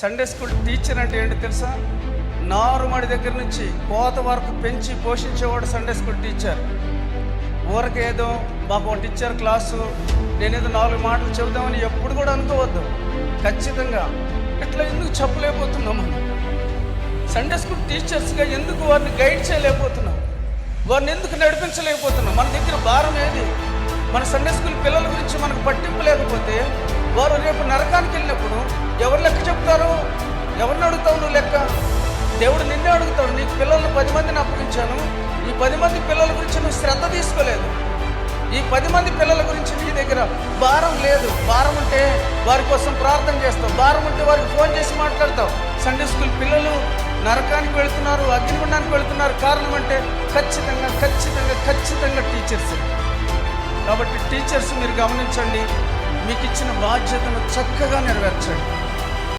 Sunday school teacher అంటే ఏంటి తెలుసా? నారుమడి దగ్గర నుంచి కోత వరకు పెంచి పోషించేవాడు సండే స్కూల్ టీచర్. ఊరకేదో మాకు ఒక టీచర్ క్లాసు, నేనేదో 4 మాటలు చెబుదామని ఎప్పుడు కూడా అనుకోవద్దు. ఖచ్చితంగా ఇట్లా ఎందుకు చెప్పలేకపోతున్నాం? మనం సండే స్కూల్ టీచర్స్గా ఎందుకు వారిని గైడ్ చేయలేకపోతున్నాం? వారిని ఎందుకు నడిపించలేకపోతున్నాం? మన దగ్గర భారం ఏది? మన సండే స్కూల్ పిల్లల గురించి మనకు పట్టింపు లేకపోతే వారు రేపు నరకానికి వెళ్ళినప్పుడు ఎవరు లెక్క చెప్తారు? ఎవరిని అడుగుతావు నువ్వు లెక్క? దేవుడు నిన్నే అడుగుతాడు. నీకు పిల్లలను 10 మందిని అప్పగించాను, ఈ 10 మంది పిల్లల గురించి నువ్వు శ్రద్ధ తీసుకోలేదు. ఈ 10 మంది పిల్లల గురించి నీ దగ్గర భారం లేదు. భారం ఉంటే వారి కోసం ప్రార్థన చేస్తావు, భారం ఉంటే వారికి ఫోన్ చేసి మాట్లాడతావు. సండే స్కూల్ పిల్లలు నరకానికి వెళుతున్నారు, అగ్నిగుండానికి వెళుతున్నారు. కారణం అంటే ఖచ్చితంగా టీచర్స్. కాబట్టి టీచర్స్ మీరు గమనించండి, మీకు ఇచ్చిన బాధ్యతను చక్కగా నెరవేర్చండి.